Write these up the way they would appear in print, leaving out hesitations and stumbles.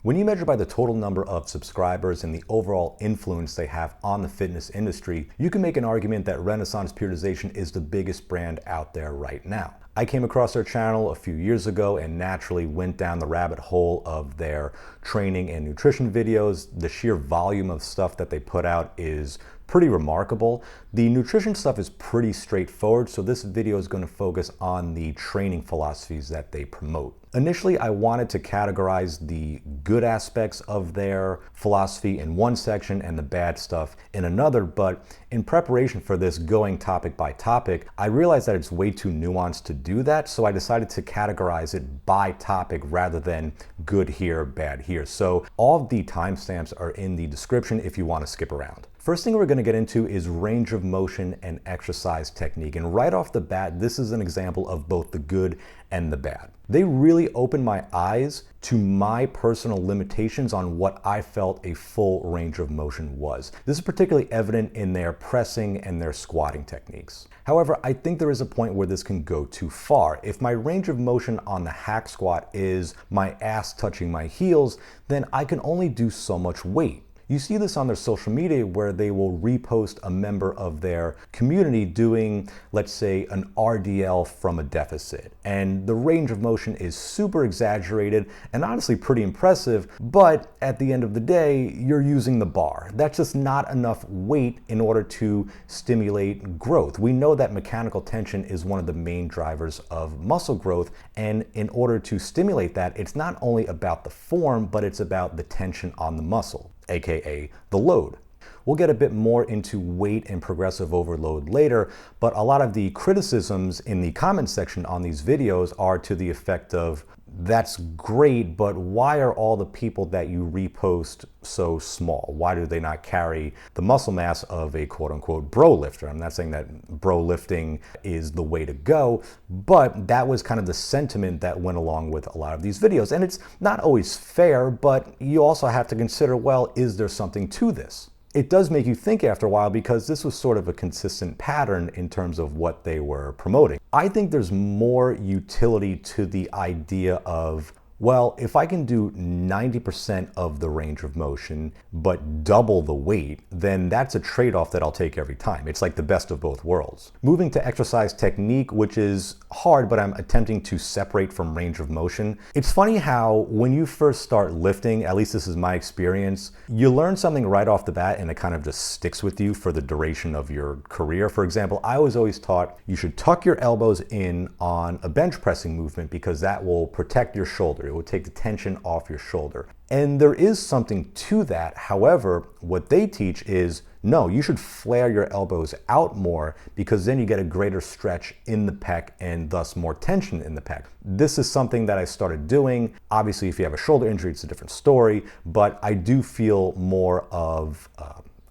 When you measure by the total number of subscribers and the overall influence they have on the fitness industry, you can make an argument that Renaissance Periodization is the biggest brand out there right now. I came across their channel a few years ago and naturally went down the rabbit hole of their training and nutrition videos. The sheer volume of stuff that they put out is pretty remarkable. The nutrition stuff is pretty straightforward, so this video is going to focus on the training philosophies that they promote. Initially, I wanted to categorize the good aspects of their philosophy in one section and the bad stuff in another, but in preparation for this, going topic by topic, I realized that it's way too nuanced to do that, so I decided to categorize it by topic rather than good here, bad here. So all of the timestamps are in the description if you want to skip around. First thing we're going to get into is range of motion and exercise technique. And right off the bat, this is an example of both the good and the bad. They really opened my eyes to my personal limitations on what I felt a full range of motion was. This is particularly evident in their pressing and their squatting techniques. However, I think there is a point where this can go too far. If my range of motion on the hack squat is my ass touching my heels, then I can only do so much weight. You see this on their social media where they will repost a member of their community doing, let's say, an RDL from a deficit. And the range of motion is super exaggerated and honestly pretty impressive, but at the end of the day, you're using the bar. That's just not enough weight in order to stimulate growth. We know that mechanical tension is one of the main drivers of muscle growth, and in order to stimulate that, it's not only about the form, but it's about the tension on the muscle, aka the load. We'll get a bit more into weight and progressive overload later, but a lot of the criticisms in the comment section on these videos are to the effect of, that's great, but why are all the people that you repost so small? Why do they not carry the muscle mass of a quote-unquote bro lifter? I'm not saying that bro lifting is the way to go, but that was kind of the sentiment that went along with a lot of these videos. And it's not always fair, but you also have to consider, well, is there something to this? It does make you think after a while because this was sort of a consistent pattern in terms of what they were promoting. I think there's more utility to the idea of, well, if I can do 90% of the range of motion, but double the weight, then that's a trade-off that I'll take every time. It's like the best of both worlds. Moving to exercise technique, which is hard, but I'm attempting to separate from range of motion. It's funny how when you first start lifting, at least this is my experience, you learn something right off the bat and it kind of just sticks with you for the duration of your career. For example, I was always taught you should tuck your elbows in on a bench pressing movement because that will protect your shoulder. It will take the tension off your shoulder. And there is something to that. However, what they teach is, no, you should flare your elbows out more because then you get a greater stretch in the pec and thus more tension in the pec. This is something that I started doing. Obviously, if you have a shoulder injury, it's a different story, but I do feel more of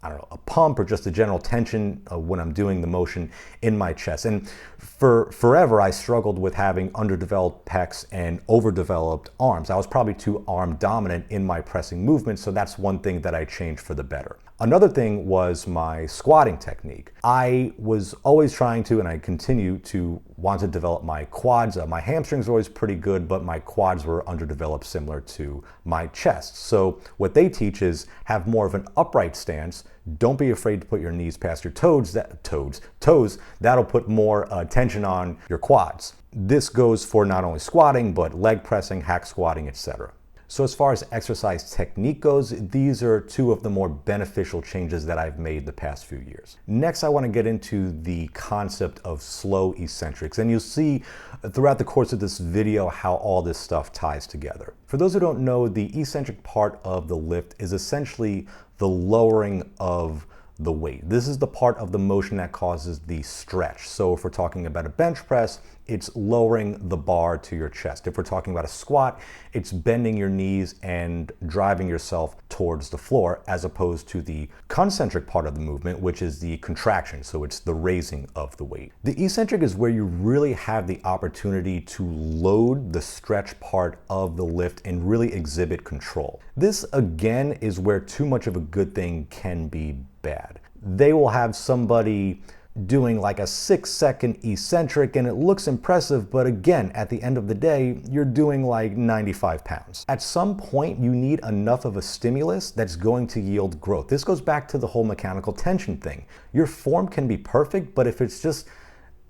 I don't know, a pump or just a general tension when I'm doing the motion in my chest. And for forever, I struggled with having underdeveloped pecs and overdeveloped arms. I was probably too arm dominant in my pressing movement, so that's one thing that I changed for the better. Another thing was my squatting technique. I was always trying to, and I continue to want to develop my quads. My hamstrings were always pretty good, but my quads were underdeveloped similar to my chest. So what they teach is have more of an upright stance. Don't be afraid to put your knees past your toes. That'll put more tension on your quads. This goes for not only squatting, but leg pressing, hack squatting, etc. So as far as exercise technique goes, these are two of the more beneficial changes that I've made the past few years. Next, I want to get into the concept of slow eccentrics. And you'll see throughout the course of this video how all this stuff ties together. For those who don't know, the eccentric part of the lift is essentially the lowering of the weight. This is the part of the motion that causes the stretch. So if we're talking about a bench press, it's lowering the bar to your chest. If we're talking about a squat, it's bending your knees and driving yourself towards the floor, as opposed to the concentric part of the movement, which is the contraction. So it's the raising of the weight. The eccentric is where you really have the opportunity to load the stretch part of the lift and really exhibit control. This again is where too much of a good thing can be bad. They will have somebody doing like a 6-second eccentric and it looks impressive, but again, at the end of the day, you're doing like 95 pounds. At some point, you need enough of a stimulus that's going to yield growth. This goes back to the whole mechanical tension thing. Your form can be perfect, but if it's just,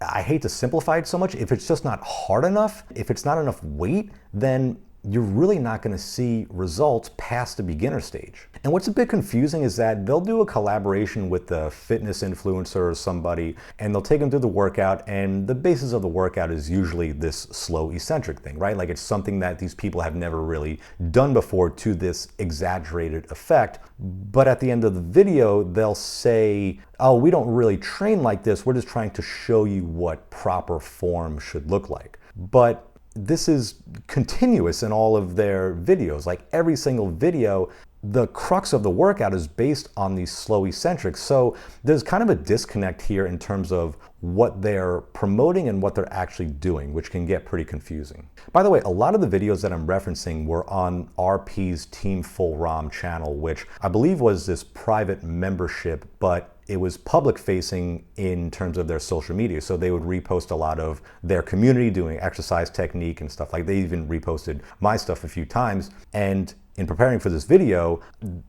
I hate to simplify it so much, if it's just not hard enough, if it's not enough weight, then you're really not going to see results past the beginner stage. And what's a bit confusing is that they'll do a collaboration with a fitness influencer or somebody, and they'll take them through the workout, and the basis of the workout is usually this slow eccentric thing, right? Like it's something that these people have never really done before to this exaggerated effect. But at the end of the video, they'll say, oh, we don't really train like this. We're just trying to show you what proper form should look like. But this is continuous in all of their videos. Like every single video, the crux of the workout is based on these slow eccentrics. So there's kind of a disconnect here in terms of what they're promoting and what they're actually doing, which can get pretty confusing. By the way, a lot of the videos that I'm referencing were on RP's Team Full ROM channel, which I believe was this private membership, but it was public facing in terms of their social media. So they would repost a lot of their community doing exercise technique and stuff. Like they even reposted my stuff a few times. And in preparing for this video,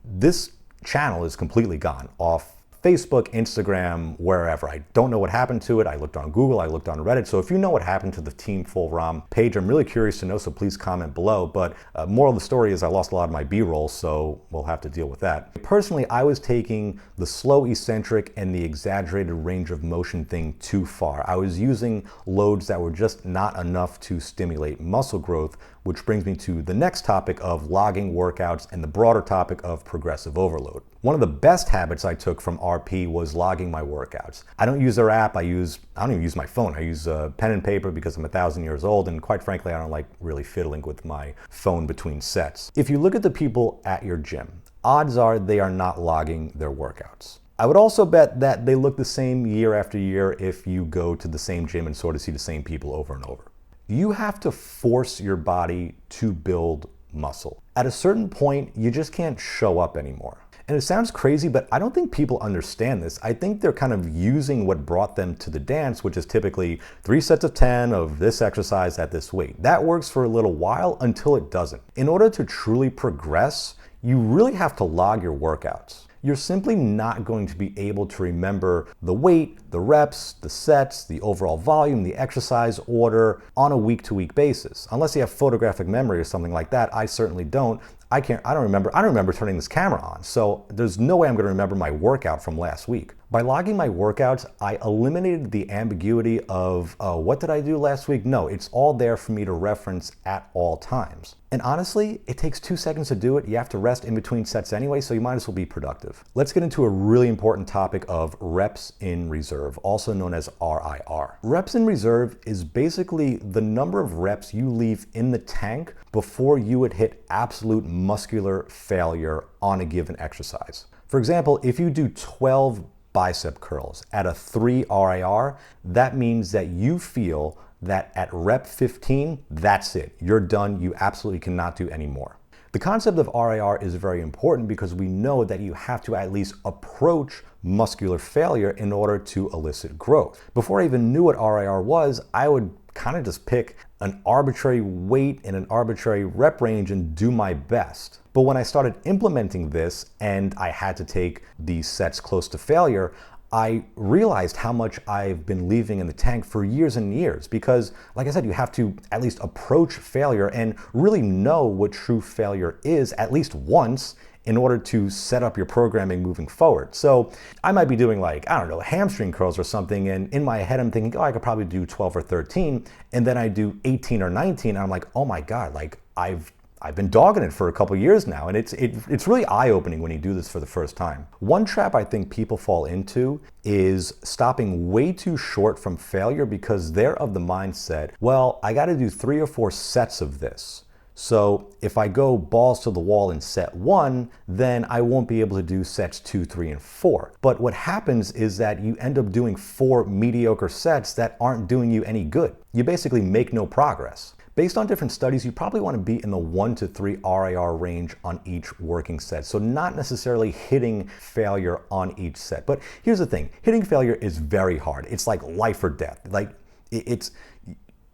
this channel is completely gone off Facebook, Instagram, wherever. I don't know what happened to it. I looked on Google, I looked on Reddit. So if you know what happened to the Team Full ROM page, I'm really curious to know, so please comment below. But moral of the story is I lost a lot of my B-roll, so we'll have to deal with that. Personally, I was taking the slow eccentric and the exaggerated range of motion thing too far. I was using loads that were just not enough to stimulate muscle growth, which brings me to the next topic of logging workouts and the broader topic of progressive overload. One of the best habits I took from RP was logging my workouts. I don't use their app. I don't even use my phone. I use pen and paper because I'm 1,000 years old, and quite frankly, I don't like really fiddling with my phone between sets. If you look at the people at your gym, odds are they are not logging their workouts. I would also bet that they look the same year after year if you go to the same gym and sort of see the same people over and over. You have to force your body to build muscle. At a certain point, you just can't show up anymore. And it sounds crazy, but I don't think people understand this. I think they're kind of using what brought them to the dance, which is typically 3 sets of 10 of this exercise at this weight. That works for a little while until it doesn't. In order to truly progress, you really have to log your workouts. You're simply not going to be able to remember the weight, the reps, the sets, the overall volume, the exercise order on a week-to-week basis. Unless you have photographic memory or something like that, I certainly don't. I don't remember turning this camera on, so there's no way I'm going to remember my workout from last week. By logging my workouts, I eliminated the ambiguity of, what did I do last week? No, it's all there for me to reference at all times. And honestly, it takes 2 seconds to do it. You have to rest in between sets anyway, so you might as well be productive. Let's get into a really important topic of reps in reserve, also known as RIR. Reps in reserve is basically the number of reps you leave in the tank before you would hit absolute muscular failure on a given exercise. For example, if you do 12 bicep curls at a 3 RIR, that means that you feel that at rep 15, that's it. You're done. You absolutely cannot do any more. The concept of RIR is very important because we know that you have to at least approach muscular failure in order to elicit growth. Before I even knew what RIR was, I would kind of just pick an arbitrary weight in an arbitrary rep range and do my best. But when I started implementing this and I had to take these sets close to failure, I realized how much I've been leaving in the tank for years and years because, like I said, you have to at least approach failure and really know what true failure is at least once in order to set up your programming moving forward. So I might be doing like, I don't know, hamstring curls or something, and in my head I'm thinking, oh, I could probably do 12 or 13, and then I do 18 or 19, and I'm like, oh my God, like I've been dogging it for a couple years now, and it's really eye-opening when you do this for the first time. One trap I think people fall into is stopping way too short from failure because they're of the mindset, well, I gotta do 3 or 4 sets of this. So if I go balls to the wall in set 1, then I won't be able to do sets 2, 3, and 4. But what happens is that you end up doing 4 mediocre sets that aren't doing you any good. You basically make no progress. Based on different studies, you probably want to be in the 1 to 3 RIR range on each working set. So not necessarily hitting failure on each set. But here's the thing, hitting failure is very hard. It's like life or death. Like it's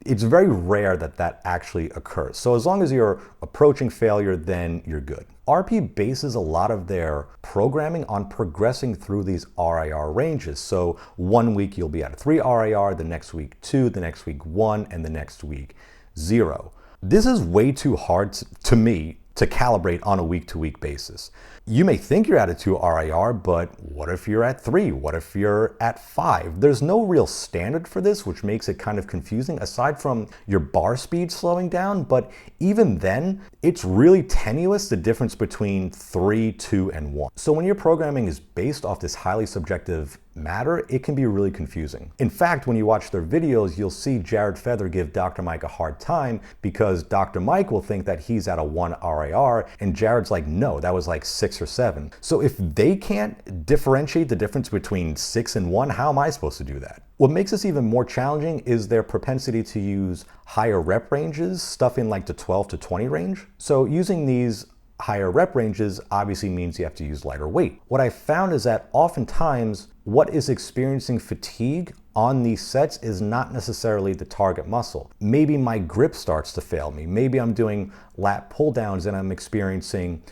very rare that that actually occurs. So as long as you're approaching failure, then you're good. RP bases a lot of their programming on progressing through these RIR ranges. So one week you'll be at a 3 RIR, the next week 2, the next week 1, and the next week 0. This is way too hard to me to calibrate on a week-to-week basis. You may think you're at a 2 RIR, but what if you're at 3? What if you're at 5? There's no real standard for this, which makes it kind of confusing, aside from your bar speed slowing down. But even then, it's really tenuous, the difference between 3, 2, and 1. So when your programming is based off this highly subjective matter, it can be really confusing. In fact, when you watch their videos, you'll see Jared Feather give Dr. Mike a hard time because Dr. Mike will think that he's at a 1 RIR, and Jared's like, no, that was like 6 or 7. So if they can't differentiate the difference between 6 and 1, how am I supposed to do that? What makes this even more challenging is their propensity to use higher rep ranges, stuff in like the 12 to 20 range. So using these higher rep ranges obviously means you have to use lighter weight. What I found is that oftentimes what is experiencing fatigue on these sets is not necessarily the target muscle. Maybe my grip starts to fail me. Maybe I'm doing lat pull downs and I'm experiencing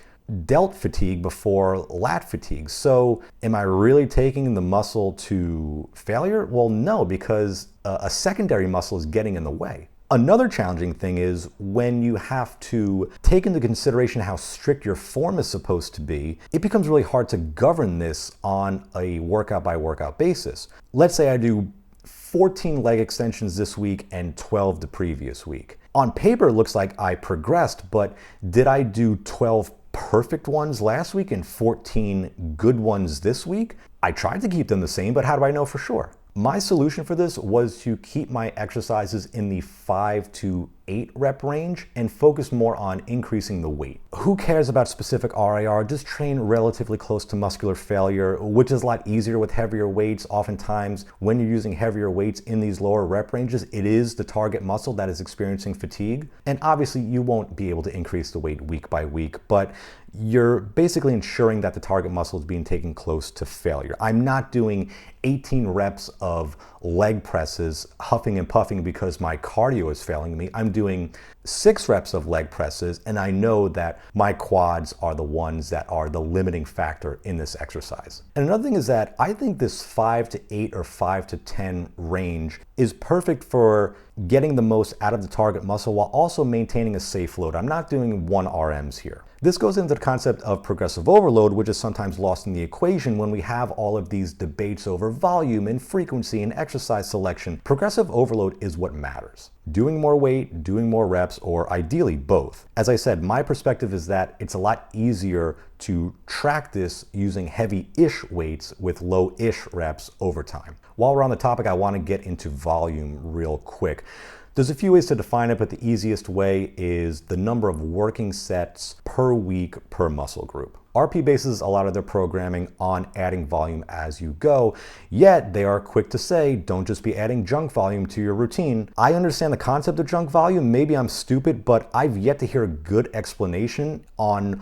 delt fatigue before lat fatigue. So am I really taking the muscle to failure? Well, no, because a secondary muscle is getting in the way. Another challenging thing is when you have to take into consideration how strict your form is supposed to be, it becomes really hard to govern this on a workout by workout basis. Let's say I do 14 leg extensions this week and 12 the previous week. On paper, it looks like I progressed, but did I do 12 perfect ones last week and 14 good ones this week? I tried to keep them the same, but how do I know for sure? My solution for this was to keep my exercises in the 5 to 8 rep range and focus more on increasing the weight. Who cares about specific RIR? Just train relatively close to muscular failure, which is a lot easier with heavier weights. Oftentimes, when you're using heavier weights in these lower rep ranges, it is the target muscle that is experiencing fatigue. And obviously, you won't be able to increase the weight week by week, but you're basically ensuring that the target muscle is being taken close to failure. I'm not doing 18 reps of leg presses, huffing and puffing because my cardio is failing me. I'm doing 6 reps of leg presses, and I know that my quads are the ones that are the limiting factor in this exercise. And another thing is that I think this 5 to 8 or 5 to 10 range is perfect for getting the most out of the target muscle while also maintaining a safe load. I'm not doing 1 RMs here. This goes into the concept of progressive overload, which is sometimes lost in the equation when we have all of these debates over volume and frequency and exercise selection. Progressive overload is what matters. Doing more weight, doing more reps, or ideally both. As I said, my perspective is that it's a lot easier to track this using heavy-ish weights with low-ish reps over time. While we're on the topic, I want to get into volume real quick. There's a few ways to define it, but the easiest way is the number of working sets per week per muscle group. RP bases a lot of their programming on adding volume as you go, yet they are quick to say, don't just be adding junk volume to your routine. I understand the concept of junk volume, maybe I'm stupid, but I've yet to hear a good explanation on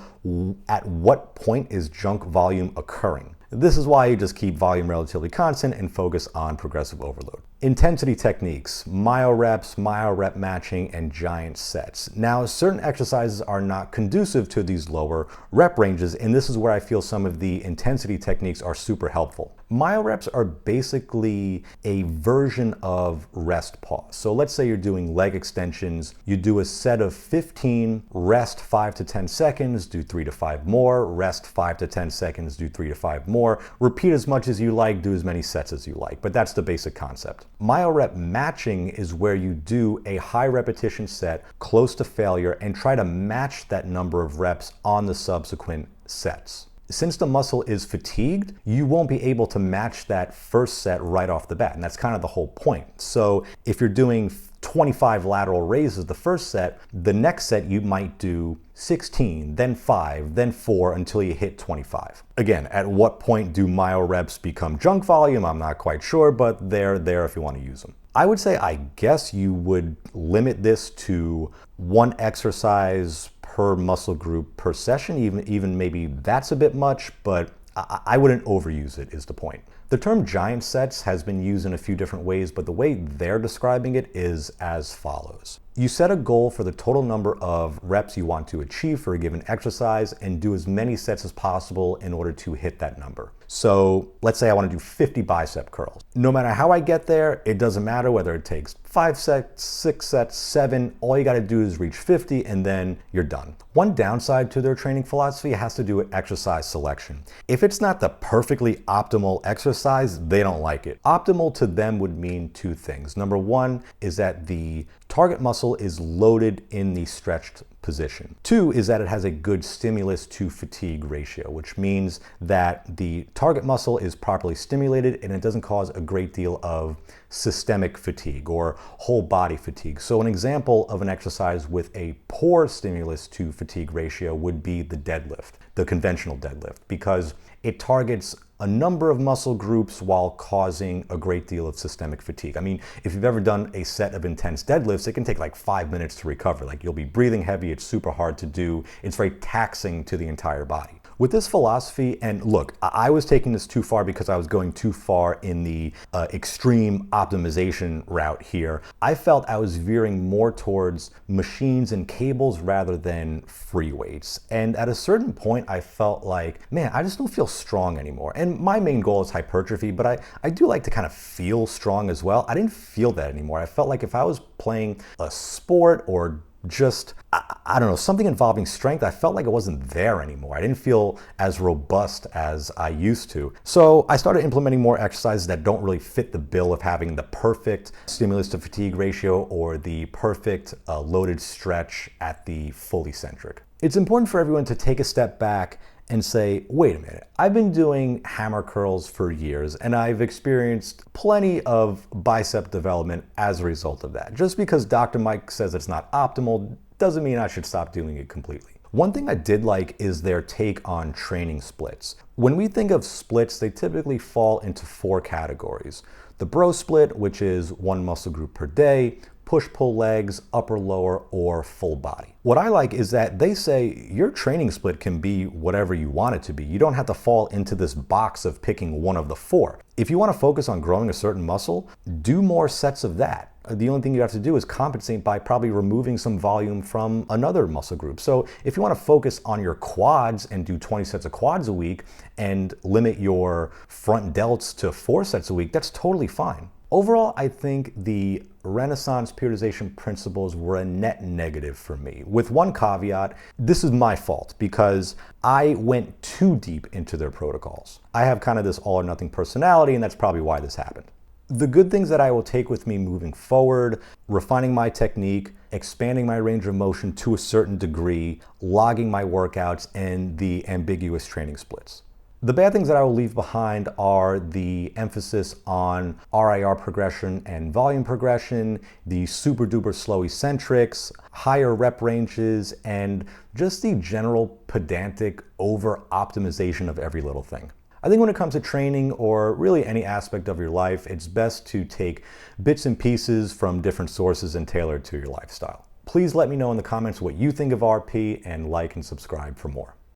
at what point is junk volume occurring. This is why you just keep volume relatively constant and focus on progressive overload. Intensity techniques, myo reps, myo rep matching, and giant sets. Now, certain exercises are not conducive to these lower rep ranges, and this is where I feel some of the intensity techniques are super helpful. Myo reps are basically a version of rest pause. So let's say you're doing leg extensions, you do a set of 15, rest 5 to 10 seconds, do 3 to 5 more, rest 5 to 10 seconds, do 3 to 5 more, repeat as much as you like, do as many sets as you like, but that's the basic concept. Myo rep matching is where you do a high repetition set close to failure and try to match that number of reps on the subsequent sets. Since the muscle is fatigued, you won't be able to match that first set right off the bat, and that's kind of the whole point. So if you're doing 25 lateral raises the first set, the next set you might do 16, then 5, then 4 until you hit 25. Again, at what point do myo reps become junk volume? I'm not quite sure, but they're there if you want to use them. I would say, I guess you would limit this to one exercise per muscle group per session. Even maybe that's a bit much, but I wouldn't overuse it, is the point. The term giant sets has been used in a few different ways, but the way they're describing it is as follows. You set a goal for the total number of reps you want to achieve for a given exercise and do as many sets as possible in order to hit that number. So let's say I want to do 50 bicep curls. No matter how I get there, it doesn't matter whether it takes 5 sets, 6 sets, 7, all you got to do is reach 50 and then you're done. One downside to their training philosophy has to do with exercise selection. If it's not the perfectly optimal exercise, they don't like it. Optimal to them would mean two things. Number one is that the target muscle is loaded in the stretched position. Two is that it has a good stimulus to fatigue ratio, which means that the target muscle is properly stimulated and it doesn't cause a great deal of systemic fatigue or whole body fatigue. So an example of an exercise with a poor stimulus to fatigue ratio would be the deadlift, the conventional deadlift, because it targets a number of muscle groups while causing a great deal of systemic fatigue. I mean, if you've ever done a set of intense deadlifts, it can take like 5 minutes to recover. Like, you'll be breathing heavy, it's super hard to do, it's very taxing to the entire body. With this philosophy, and look, I was taking this too far because I was going too far in the extreme optimization route here. I felt I was veering more towards machines and cables rather than free weights. And at a certain point, I felt like, man, I just don't feel strong anymore. And my main goal is hypertrophy, but I do like to kind of feel strong as well. I didn't feel that anymore. I felt like if I was playing a sport or just, I don't know, something involving strength, I felt like it wasn't there anymore. I didn't feel as robust as I used to. So I started implementing more exercises that don't really fit the bill of having the perfect stimulus to fatigue ratio or the perfect loaded stretch at the full eccentric. It's important for everyone to take a step back and say, wait a minute, I've been doing hammer curls for years and I've experienced plenty of bicep development as a result of that. Just because Dr. Mike says it's not optimal doesn't mean I should stop doing it completely. One thing I did like is their take on training splits. When we think of splits, they typically fall into 4 categories. The bro split, which is 1 muscle group per day, push-pull legs, upper, lower, or full body. What I like is that they say your training split can be whatever you want it to be. You don't have to fall into this box of picking one of the 4. If you want to focus on growing a certain muscle, do more sets of that. The only thing you have to do is compensate by probably removing some volume from another muscle group. So if you want to focus on your quads and do 20 sets of quads a week and limit your front delts to 4 sets a week, that's totally fine. Overall, I think the Renaissance periodization principles were a net negative for me. With one caveat, this is my fault because I went too deep into their protocols. I have kind of this all or nothing personality, and that's probably why this happened. The good things that I will take with me moving forward: refining my technique, expanding my range of motion to a certain degree, logging my workouts, and the ambiguous training splits. The bad things that I will leave behind are the emphasis on RIR progression and volume progression, the super duper slow eccentrics, higher rep ranges, and just the general pedantic over optimization of every little thing. I think when it comes to training or really any aspect of your life, it's best to take bits and pieces from different sources and tailor it to your lifestyle. Please let me know in the comments what you think of RP and like and subscribe for more.